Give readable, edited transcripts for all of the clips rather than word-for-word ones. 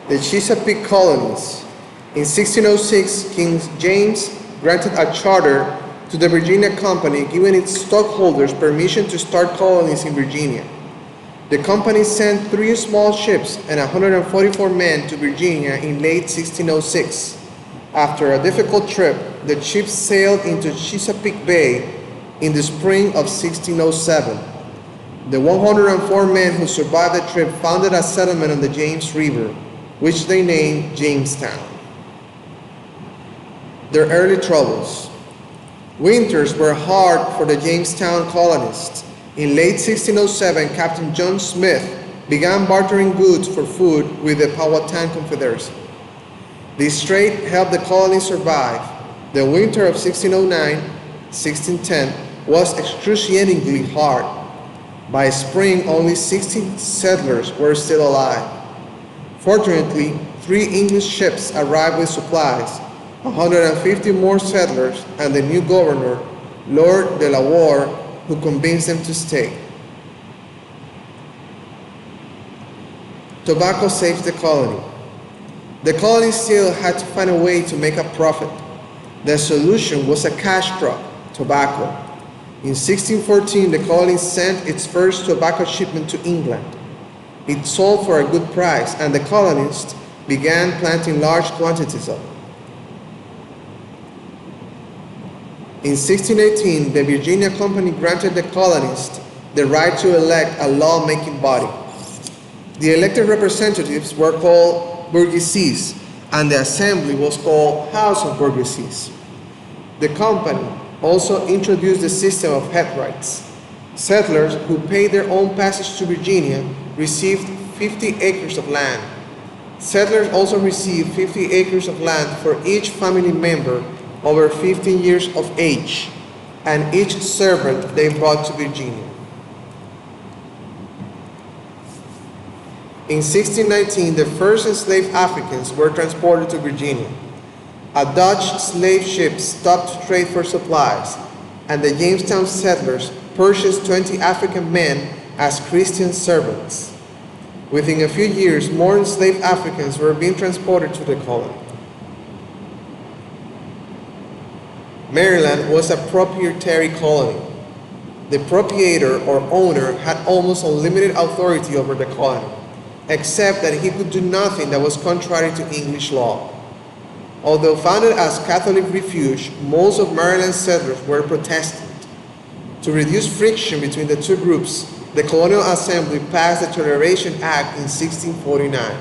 The Chesapeake Colonies. In 1606, King James granted a charter to the Virginia Company, giving its stockholders permission to start colonies in Virginia. The company sent 3 small ships and 144 men to Virginia in late 1606. After a difficult trip, the ships sailed into Chesapeake Bay in the spring of 1607. The 104 men who survived the trip founded a settlement on the James River, which they named Jamestown. Their early troubles. Winters were hard for the Jamestown colonists. In late 1607, Captain John Smith began bartering goods for food with the Powhatan Confederacy. This trade helped the colony survive. The winter of 1609-1610 was excruciatingly hard. By spring, only 16 settlers were still alive. Fortunately, 3 English ships arrived with supplies, 150 more settlers, and the new governor, Lord de la Warr, who convinced them to stay. Tobacco saves the colony. The colony still had to find a way to make a profit. The solution was a cash crop, tobacco. In 1614, the colony sent its first tobacco shipment to England. It sold for a good price, and the colonists began planting large quantities of it. In 1618, the Virginia Company granted the colonists the right to elect a law-making body. The elected representatives were called burgesses, and the assembly was called House of Burgesses. The company also introduced the system of headrights. Settlers who paid their own passage to Virginia received 50 acres of land. Settlers also received 50 acres of land for each family member over 15 years of age, and each servant they brought to Virginia. In 1619, the first enslaved Africans were transported to Virginia. A Dutch slave ship stopped to trade for supplies, and the Jamestown settlers purchased 20 African men as Christian servants. Within a few years, more enslaved Africans were being transported to the colony. Maryland was a proprietary colony. The proprietor or owner had almost unlimited authority over the colony, except that he could do nothing that was contrary to English law. Although founded as Catholic refuge, most of Maryland's settlers were Protestant. To reduce friction between the two groups, the Colonial Assembly passed the Toleration Act in 1649.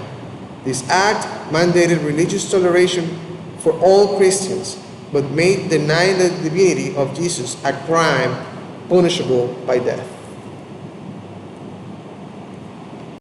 This act mandated religious toleration for all Christians, but made denying the divinity of Jesus a crime punishable by death.